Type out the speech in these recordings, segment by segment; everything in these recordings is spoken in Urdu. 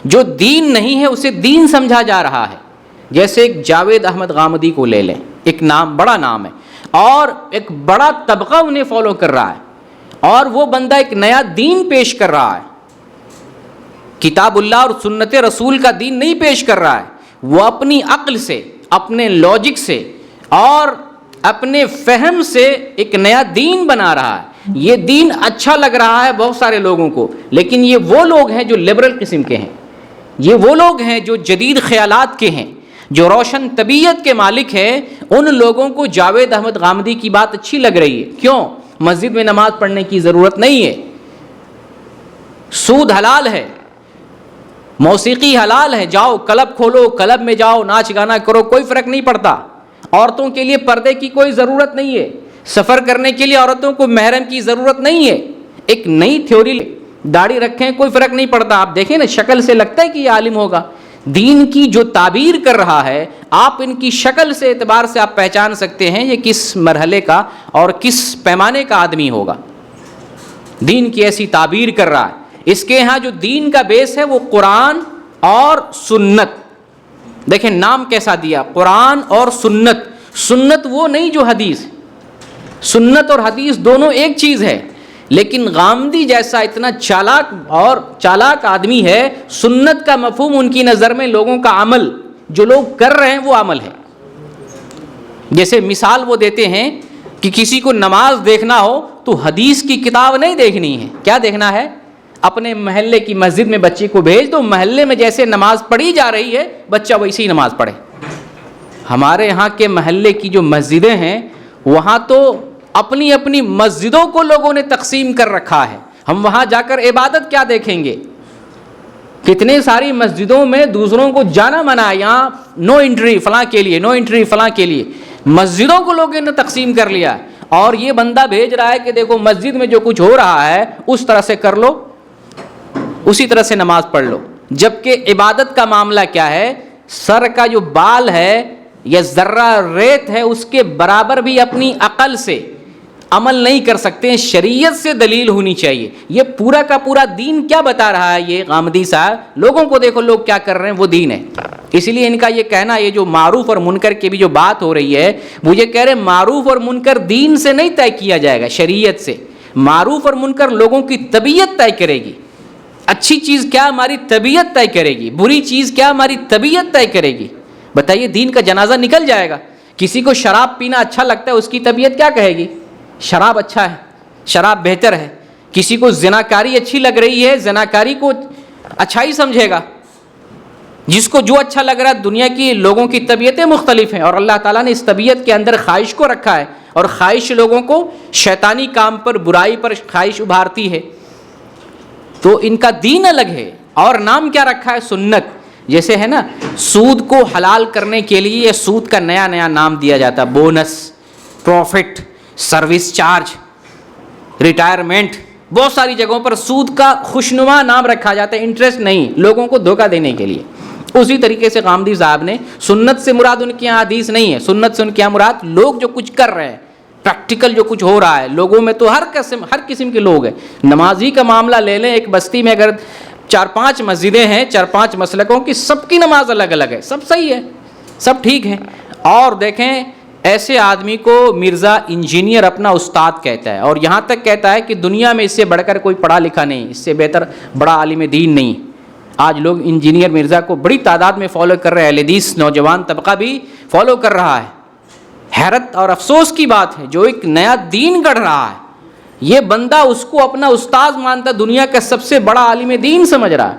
جو دین نہیں ہے اسے دین سمجھا جا رہا ہے. جیسے ایک جاوید احمد غامدی کو لے لیں, ایک نام, بڑا نام ہے, اور ایک بڑا طبقہ انہیں فالو کر رہا ہے, اور وہ بندہ ایک نیا دین پیش کر رہا ہے. کتاب اللہ اور سنت رسول کا دین نہیں پیش کر رہا ہے, وہ اپنی عقل سے, اپنے لاجک سے اور اپنے فہم سے ایک نیا دین بنا رہا ہے. یہ دین اچھا لگ رہا ہے بہت سارے لوگوں کو, لیکن یہ وہ لوگ ہیں جو لبرل قسم کے ہیں, یہ وہ لوگ ہیں جو جدید خیالات کے ہیں, جو روشن طبیعت کے مالک ہیں. ان لوگوں کو جاوید احمد غامدی کی بات اچھی لگ رہی ہے. کیوں؟ مسجد میں نماز پڑھنے کی ضرورت نہیں ہے, سود حلال ہے, موسیقی حلال ہے, جاؤ کلب کھولو, کلب میں جاؤ, ناچ گانا کرو, کوئی فرق نہیں پڑتا. عورتوں کے لیے پردے کی کوئی ضرورت نہیں ہے, سفر کرنے کے لیے عورتوں کو محرم کی ضرورت نہیں ہے. ایک نئی تھیوری, داڑھی رکھیں کوئی فرق نہیں پڑتا. آپ دیکھیں نا, شکل سے لگتا ہے کہ یہ عالم ہوگا. دین کی جو تعبیر کر رہا ہے, آپ ان کی شکل سے اعتبار سے آپ پہچان سکتے ہیں یہ کس مرحلے کا اور کس پیمانے کا آدمی ہوگا. دین کی ایسی تعبیر کر رہا ہے. اس کے ہاں جو دین کا بیس ہے وہ قرآن اور سنت. دیکھیں نام کیسا دیا, قرآن اور سنت. سنت وہ نہیں جو حدیث, سنت اور حدیث دونوں ایک چیز ہے. لیکن غامدی جیسا اتنا چالاک آدمی ہے, سنت کا مفہوم ان کی نظر میں لوگوں کا عمل, جو لوگ کر رہے ہیں وہ عمل ہے. جیسے مثال وہ دیتے ہیں کہ کسی کو نماز دیکھنا ہو تو حدیث کی کتاب نہیں دیکھنی ہے. کیا دیکھنا ہے؟ اپنے محلے کی مسجد میں بچے کو بھیج دو, محلے میں جیسے نماز پڑھی جا رہی ہے بچہ ویسے ہی نماز پڑھے. ہمارے ہاں کے محلے کی جو مسجدیں ہیں وہاں تو اپنی اپنی مسجدوں کو لوگوں نے تقسیم کر رکھا ہے. ہم وہاں جا کر عبادت کیا دیکھیں گے؟ کتنے ساری مسجدوں میں دوسروں کو جانا منع ہے, یہاں نو انٹری فلاں کے لیے, نو انٹری فلاں کے لیے. مسجدوں کو لوگوں نے تقسیم کر لیا, اور یہ بندہ بھیج رہا ہے کہ دیکھو مسجد میں جو کچھ ہو رہا ہے اس طرح سے کر لو, اسی طرح سے نماز پڑھ لو. جبکہ عبادت کا معاملہ کیا ہے؟ سر کا جو بال ہے یا ذرہ ریت ہے اس کے برابر بھی اپنی عقل سے عمل نہیں کر سکتے, شریعت سے دلیل ہونی چاہیے. یہ پورا کا پورا دین کیا بتا رہا ہے یہ غامدی صاحب؟ لوگوں کو دیکھو لوگ کیا کر رہے ہیں, وہ دین ہے. اس لیے ان کا یہ کہنا, یہ جو معروف اور منکر کی بھی جو بات ہو رہی ہے, وہ یہ کہہ رہے ہیں معروف اور منکر دین سے نہیں طے کیا جائے گا, شریعت سے. معروف اور منکر لوگوں کی طبیعت طے کرے گی. اچھی چیز کیا ہماری طبیعت طے کرے گی, بری چیز کیا ہماری طبیعت طے کرے گی. بتائیے, دین کا جنازہ نکل جائے گا. کسی کو شراب پینا اچھا لگتا ہے, اس کی طبیعت کیا کہے گی؟ شراب اچھا ہے, شراب بہتر ہے. کسی کو زناکاری اچھی لگ رہی ہے, زناکاری کو اچھائی سمجھے گا. جس کو جو اچھا لگ رہا ہے. دنیا کی لوگوں کی طبیعتیں مختلف ہیں, اور اللہ تعالیٰ نے اس طبیعت کے اندر خواہش کو رکھا ہے, اور خواہش لوگوں کو شیطانی کام پر, برائی پر خواہش ابھارتی ہے. تو ان کا دین الگ ہے, اور نام کیا رکھا ہے؟ سنت. جیسے ہے نا, سود کو حلال کرنے کے لیے سود کا نیا نیا نام دیا جاتا ہے, bonus, profit, service charge, retirement. بہت ساری جگہوں پر سود کا خوشنما نام رکھا جاتا ہے, انٹرسٹ نہیں, لوگوں کو دھوکہ دینے کے لیے. اسی طریقے سے غامدی صاحب نے, سنت سے مراد ان کے یہاں حدیث نہیں ہے, سنت سے ان کے یہاں مراد لوگ جو کچھ کر رہے ہیں, پریکٹیکل جو کچھ ہو رہا ہے لوگوں میں. تو ہر قسم کے لوگ ہیں. نمازی کا معاملہ لے لیں, ایک بستی میں اگر 4-5 مسجدیں ہیں, 4-5 مسلکوں کی, سب کی نماز الگ الگ ہے, سب صحیح ہے, سب ٹھیک ہے. اور دیکھیں, ایسے آدمی کو مرزا انجینئر اپنا استاد کہتا ہے, اور یہاں تک کہتا ہے کہ دنیا میں اس سے بڑھ کر کوئی پڑھا لکھا نہیں, اس سے بہتر بڑا عالم دین نہیں. آج لوگ انجینئر مرزا کو بڑی تعداد میں فالو کر رہے ہیں, اہل حدیث نوجوان طبقہ بھی فالو کر رہا ہے. حیرت اور افسوس کی بات ہے, جو ایک نیا دین گڑھ رہا ہے, یہ بندہ اس کو اپنا استاد مانتا, دنیا کا سب سے بڑا عالم دین سمجھ رہا ہے.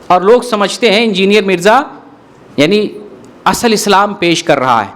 اور لوگ سمجھتے ہیں انجینئر مرزا یعنی اصل اسلام پیش کر رہا ہے.